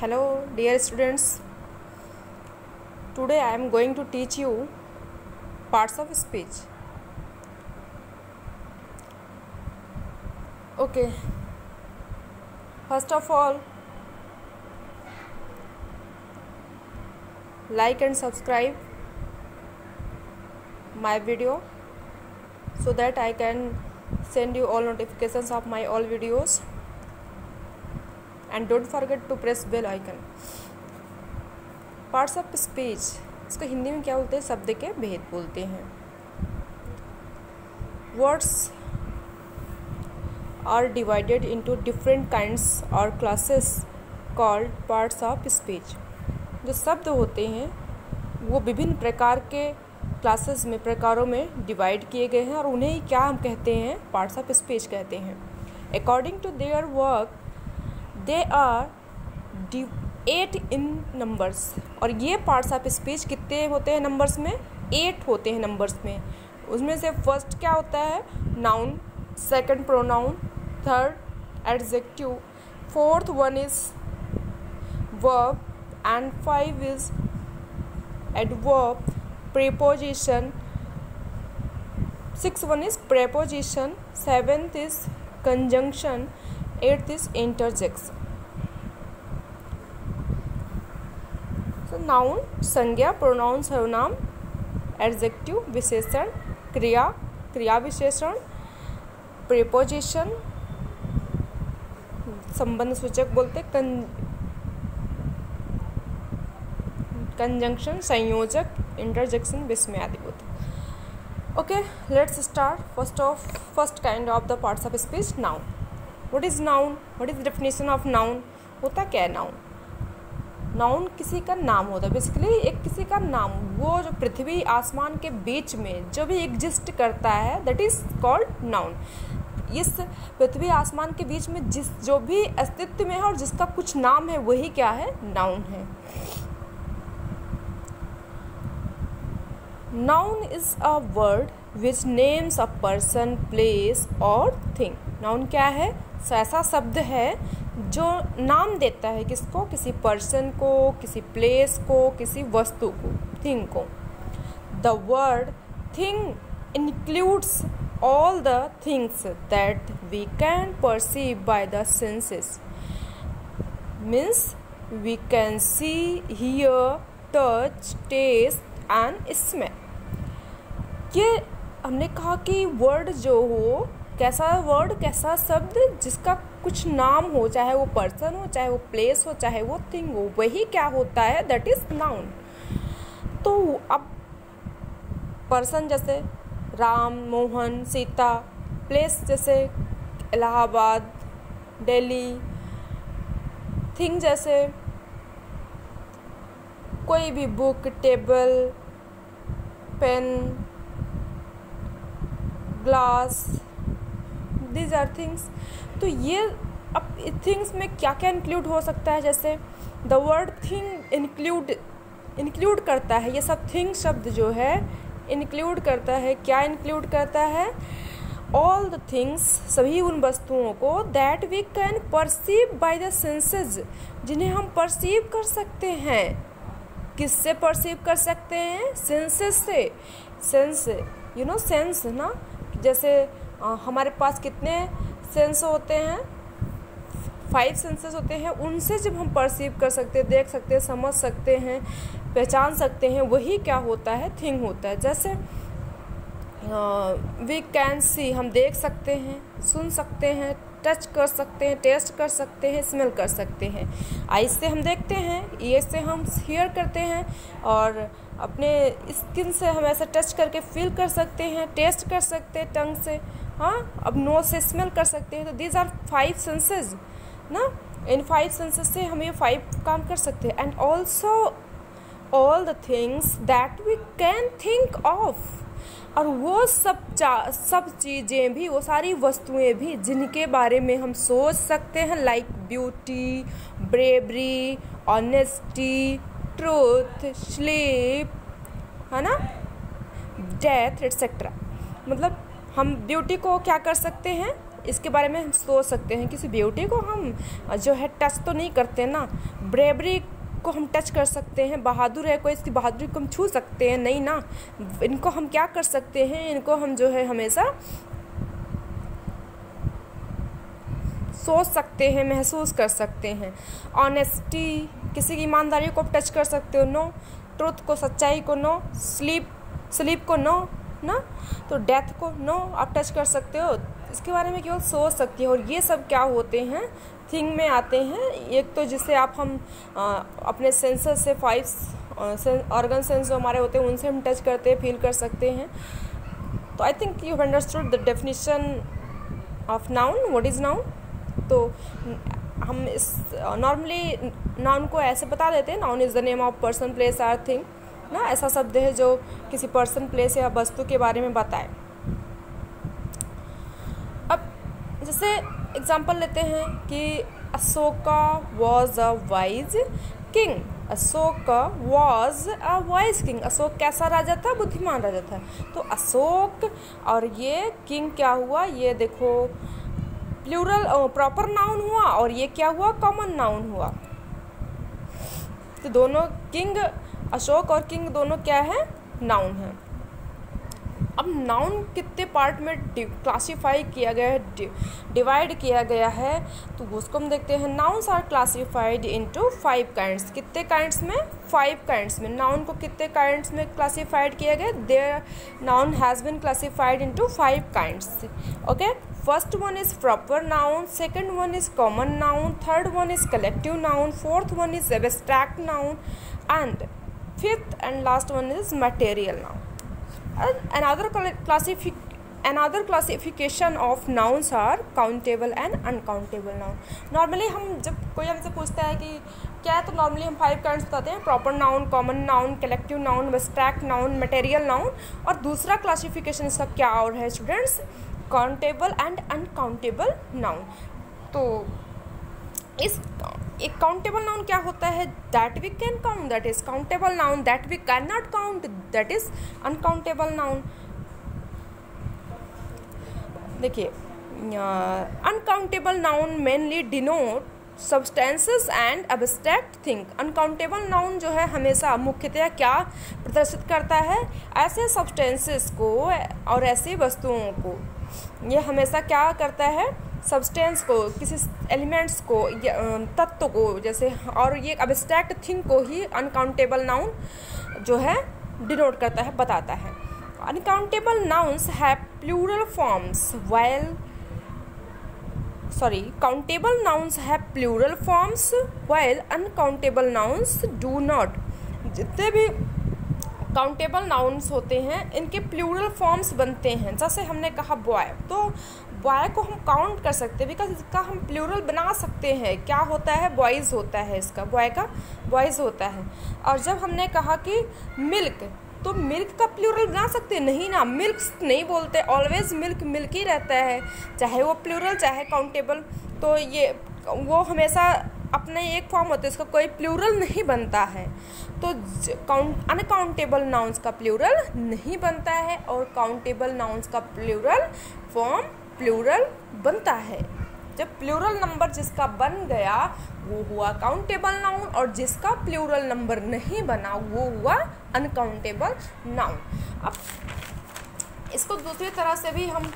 Hello dear students, today I am going to teach you parts of speech. Okay, first of all, like and subscribe my video so that I can send you all notifications of my all videos. And don't forget to press bell icon. Parts of speech, इसको हिंदी में क्या बोलते हैं? शब्द के भेद बोलते हैं. Words are divided into different kinds और classes called parts of speech. जो शब्द होते हैं वो विभिन्न प्रकार के क्लासेस में, प्रकारों में डिवाइड किए गए हैं और उन्हें ही क्या हम कहते हैं? पार्ट्स ऑफ स्पीच कहते हैं. According to their work they are 8 in numbers. और ये पार्ट्स ऑफ स्पीच कितने होते हैं नंबर्स में? 8 होते हैं नंबर्स में. उसमें से फर्स्ट क्या होता है? Noun, second pronoun, third adjective, fourth one is verb and 5 is adverb, preposition, 6 one is preposition, 7th is conjunction, 8th is interjection. So noun संज्ञा, प्रोनाउन सर्वनाम, एडजेक्टिव विशेषण, क्रिया क्रिया विशेषण, प्रीपोजिशन संबंध सूचक बोलते, कंजंक्शन संयोजक, इंटरजेक्शन विस्मय आदि बोलते. Okay, let's start. First kind of the parts of speech, noun. What is noun? What is the definition of noun? होता क्या है नाउन? नाउन किसी का नाम होता है. बेसिकली एक किसी का नाम, वो जो पृथ्वी आसमान के बीच में जो भी एग्जिस्ट करता है दैट इज कॉल्ड नाउन. इस पृथ्वी आसमान के बीच में जो भी अस्तित्व में है और जिसका कुछ नाम है वही क्या है? नाउन है. Noun is a word which names a person, place और थिंग. नाउन क्या है? ऐसा शब्द है जो नाम देता है किसको? किसी पर्सन को, किसी प्लेस को, किसी वस्तु को, थिंग को. The word thing includes all the things that we can perceive by the senses. Means we can see, hear, touch, taste and smell. ये हमने कहा कि वर्ड जो हो, कैसा वर्ड, कैसा शब्द जिसका कुछ नाम हो, चाहे वो पर्सन हो, चाहे वो प्लेस हो, चाहे वो थिंग हो, वही क्या होता है? That is noun. तो अब पर्सन जैसे राम, मोहन, सीता, प्लेस जैसे इलाहाबाद, दिल्ली, थिंग जैसे कोई भी book, table, pen, glass, these are things. तो ये अब थिंग्स में क्या क्या इंक्लूड हो सकता है? जैसे द वर्ड थिंग इंक्लूड करता है, ये सब थिंग शब्द जो है इंक्लूड करता है. क्या इंक्लूड करता है? ऑल द थिंग्स, सभी उन वस्तुओं को, that we can perceive by the senses, जिन्हें हम परसीव कर सकते हैं. किससे परसीव कर सकते हैं? सेंसेस से. सेंस, यू नो सेंस ना, जैसे हमारे पास कितने सेंस होते हैं? 5 सेंसेस होते हैं. उनसे जब हम परसीव कर सकते हैं, देख सकते हैं, समझ सकते हैं, पहचान सकते हैं, वही क्या होता है? थिंग होता है. जैसे वी कैन सी, हम देख सकते हैं, सुन सकते हैं, टच कर सकते हैं, टेस्ट कर सकते हैं, स्मेल कर सकते हैं. आईज से हम देखते हैं, ईयर से हम हियर करते हैं, और अपने स्किन से हम ऐसा टच करके फील कर सकते हैं, टेस्ट कर सकते हैं टंग से, हाँ, अब नोज से स्मेल कर सकते हैं. तो दीज आर 5 सेंसेस ना. इन 5 सेंसेस से हम ये 5 काम कर सकते हैं. And also all the things that we can think of. और वो सब चीज़ें भी, वो सारी वस्तुएं भी जिनके बारे में हम सोच सकते हैं, like beauty, bravery, honesty, truth, sleep, है ना, डेथ एटसेट्रा. मतलब हम ब्यूटी को क्या कर सकते हैं? इसके बारे में हम सोच सकते हैं। किसी ब्यूटी को हम जो है टच तो नहीं करते ना, ब्रेवरी को हम टच कर सकते हैं, बहादुर है कोई, इसकी बहादुरी को हम छू सकते हैं नहीं ना। इनको हम क्या कर सकते हैं, इनको हम जो है हमेशा सोच सकते हैं, महसूस कर सकते हैं। ऑनेस्टी, किसी की ईमानदारी को आप टच कर सकते हो, नो। ट्रुथ को, सच्चाई को, नो। स्लीप को, नो ना। तो डेथ को, नो, आप टच कर सकते हो। इसके बारे में केवल सोच सकती है। और ये सब क्या होते हैं, थिंग में आते हैं। एक तो जिससे हम अपने सेंसर से 5 ऑर्गन सेंस जो हमारे होते हैं उनसे हम टच करते हैं, फील कर सकते हैं। तो I think you have understood the definition of noun, what is noun. तो हम इस नॉर्मली नाउन को ऐसे बता देते हैं, noun is the name of person, place or thing ना। ऐसा शब्द है जो किसी पर्सन, प्लेस या वस्तु के बारे में बताए। अब जैसे एग्जाम्पल लेते हैं कि Ashoka was a wise king. Ashoka was a wise king. Ashok कैसा राजा था, बुद्धिमान राजा था। तो अशोक और ये किंग क्या हुआ, ये देखो प्लूरल प्रॉपर नाउन हुआ, और ये क्या हुआ, कॉमन नाउन हुआ। तो दोनों किंग, अशोक और किंग दोनों क्या है, नाउन है। अब नाउन कितने पार्ट में क्लासीफाई किया गया है, डिवाइड किया गया है, तो उसको हम देखते हैं। Nouns are classified into 5 kinds. कितने काइंड्स में, 5 काइंड्स में। नाउन को कितने काइंड्स में क्लासीफाइड किया गया, there noun has been classified into 5 kinds. Okay, first one is proper noun, second one is common noun, third one is collective noun, fourth one is abstract noun, and fifth and last one is material noun. Another classification of nouns are countable and uncountable noun. Normally हम जब कोई हमसे पूछता है कि क्या है, तो नॉर्मली हम 5 काइंड्स बताते हैं, proper noun, common noun, collective noun, abstract noun, material noun. और दूसरा क्लासिफिकेशन इसका क्या और है students, countable and uncountable noun. तो इस एक काउंटेबल नाउन क्या होता है, that we can count, that is countable noun, that we can not count, that is uncountable noun. देखिए, uncountable noun mainly denote substances and abstract thing. Uncountable noun जो है हमेशा मुख्यतः क्या प्रदर्शित करता है, ऐसे सब्सटेंसेस को और ऐसी वस्तुओं को। ये हमेशा क्या करता है, सब्सटेंस को, किसी एलिमेंट्स को, तत्व को जैसे, और ये एब्स्ट्रैक्ट थिंग को ही अनकाउंटेबल नाउन जो है डिनोट करता है, बताता है। Uncountable nouns have plural forms countable nouns have plural forms while uncountable nouns do not. जितने भी काउंटेबल नाउन्स होते हैं इनके प्लूरल फॉर्म्स बनते हैं। जैसे हमने कहा बॉय, तो बॉय को हम काउंट कर सकते हैं, बिकॉज इसका हम प्लूरल बना सकते हैं। क्या होता है, बॉयज़ होता है, इसका बॉय का बॉयज़ होता है। और जब हमने कहा कि मिल्क, तो मिल्क का प्लूरल बना सकते हैं, नहीं ना, मिल्क नहीं बोलते, ऑलवेज मिल्क मिल्क ही रहता है, चाहे वो प्लूरल चाहे काउंटेबल। तो ये वो हमेशा अपने एक फॉर्म होते हैं, इसका कोई प्लूरल नहीं बनता है। तो अनकाउंटेबल नाउन्स का प्लूरल नहीं बनता है, और काउंटेबल नाउन्स का प्लूरल फॉर्म प्लूरल बनता है। जब प्लूरल नंबर जिसका बन गया वो हुआ काउंटेबल नाउन, और जिसका प्लूरल नंबर नहीं बना वो हुआ अनकाउंटेबल नाउन। अब इसको दूसरी तरह से भी हम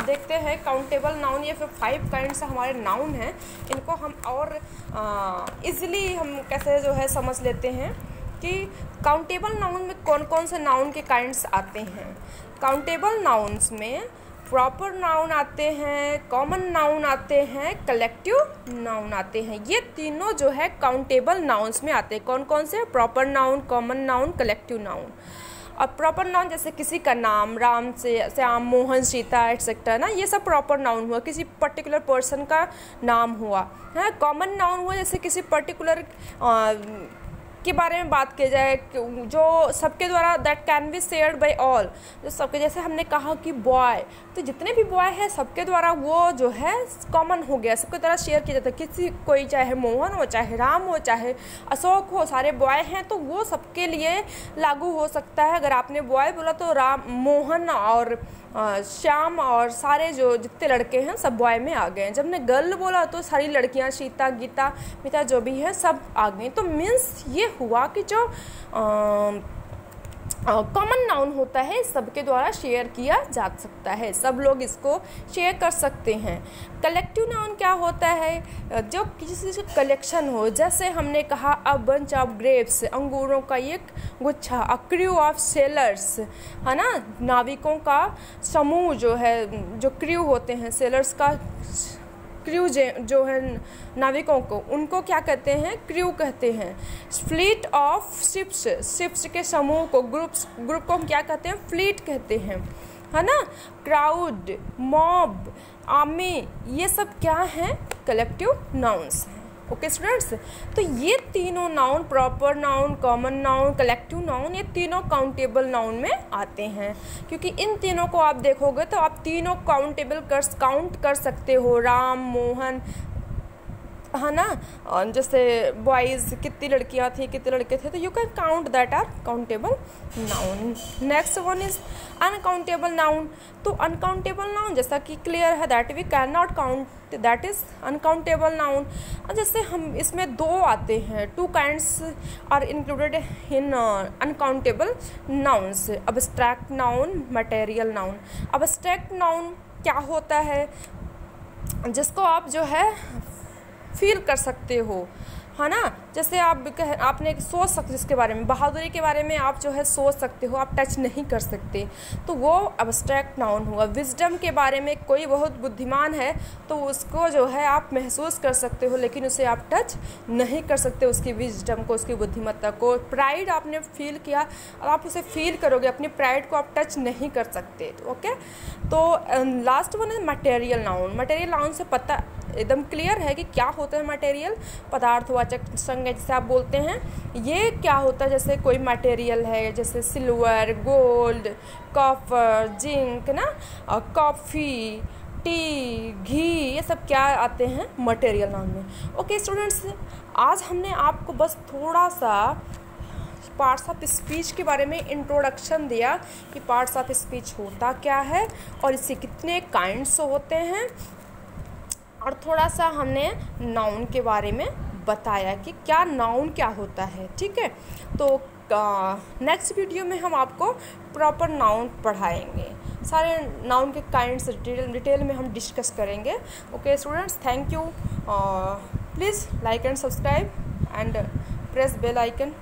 देखते हैं। काउंटेबल नाउन, ये फिर 5 काइंड से हमारे नाउन हैं, इनको हम और इजीली हम कैसे जो है समझ लेते हैं कि काउंटेबल नाउन में कौन कौन से नाउन के काइंड्स आते हैं। काउंटेबल नाउन्स में प्रॉपर नाउन आते हैं, कॉमन नाउन आते हैं, कलेक्टिव नाउन आते हैं। ये तीनों जो है काउंटेबल नाउन्स में आते हैं। कौन कौन से, proper noun, common noun, collective noun. और प्रॉपर नाउन जैसे किसी का नाम, राम से श्याम, मोहन, सीता एटसेट्रा ना, ये सब प्रॉपर नाउन हुआ, किसी पर्टिकुलर पर्सन का नाम हुआ है। कॉमन नाउन हुआ जैसे किसी पर्टिकुलर के बारे में बात की जाए, जो सबके द्वारा that can be shared by all, जो सबके, जैसे हमने कहा कि बॉय, तो जितने भी बॉय हैं सबके द्वारा वो जो है कॉमन हो गया, सबके द्वारा शेयर किया जाता है। किसी कोई चाहे मोहन हो, चाहे राम हो, चाहे अशोक हो, सारे बॉय हैं तो वो सबके लिए लागू हो सकता है। अगर आपने बॉय बोला तो राम, मोहन और श्याम और सारे जो जितने लड़के हैं सब बॉय में आ गए। जब ने गर्ल बोला तो सारी लड़कियां, सीता, गीता, मिता जो भी है सब आ गई। तो मीन्स ये हुआ कि जो कॉमन नाउन होता है सबके द्वारा शेयर किया जा सकता है, सब लोग इसको शेयर कर सकते हैं। कलेक्टिव नाउन क्या होता है? जो किसी चीज़ का कलेक्शन हो, जैसे हमने कहा अ बंच ऑफ ग्रेप्स, अंगूरों का एक गुच्छा, अ क्रू ऑफ सेलर्स, है ना, नाविकों का समूह जो है, जो क्रू होते हैं, सेलर्स का क्रू जो है नाविकों को, उनको क्या कहते हैं? क्रू कहते हैं। फ्लीट ऑफ शिप्स, शिप्स के समूह को, ग्रुप को हम क्या कहते हैं? फ्लीट कहते हैं, है ना। क्राउड, मॉब, आर्मी, ये सब क्या हैं? कलेक्टिव नाउन्स हैं। ओके स्टूडेंट्स, तो ये तीनों noun, proper noun, common noun, collective noun, ये तीनों काउंटेबल नाउन में आते हैं। क्योंकि इन तीनों को आप देखोगे तो आप तीनों काउंट कर सकते हो। राम, मोहन, है ना, जैसे बॉयज़, कितनी लड़कियां थी, कितने लड़के थे, तो you can count that are countable noun. Next one is uncountable noun. तो अनकाउंटेबल नाउन जैसा कि क्लियर है that we can not count, that is uncountable noun. जैसे हम इसमें दो आते हैं, two kinds are included in uncountable nouns, abstract noun, material noun. Abstract noun क्या होता है? जिसको आप जो है फील कर सकते हो, है ना। जैसे आपने सोच सकते इसके बारे में, बहादुरी के बारे में आप जो है सोच सकते हो, आप टच नहीं कर सकते, तो वो अब्स्ट्रैक्ट नाउन हुआ। विजडम के बारे में कोई बहुत बुद्धिमान है तो उसको जो है आप महसूस कर सकते हो, लेकिन उसे आप टच नहीं कर सकते, उसकी विजडम को, उसकी बुद्धिमत्ता को। प्राइड आपने फील किया, अब आप उसे फील करोगे, अपनी प्राइड को आप टच नहीं कर सकते। ओके, तो लास्ट वन है मटेरियल नाउन। मटेरियल नाउन से पता एकदम क्लियर है कि क्या होता है मटेरियल, पदार्थवाचक संज्ञा जैसे आप बोलते हैं। ये क्या होता है? जैसे कोई मटेरियल है, जैसे सिल्वर, गोल्ड, कॉपर, जिंक ना, कॉफ़ी, टी, घी, ये सब क्या आते हैं? मटेरियल नाउन में। ओके स्टूडेंट्स, आज हमने आपको बस थोड़ा सा पार्ट्स ऑफ स्पीच के बारे में इंट्रोडक्शन दिया कि पार्ट्स ऑफ स्पीच होता क्या है और इससे कितने काइंड्स होते हैं, और थोड़ा सा हमने नाउन के बारे में बताया कि क्या नाउन क्या होता है। ठीक है, तो नेक्स्ट वीडियो में हम आपको प्रॉपर नाउन पढ़ाएंगे, सारे नाउन के काइंड्स डिटेल में हम डिस्कस करेंगे। Okay students, thank you. Please like and subscribe and press bell icon.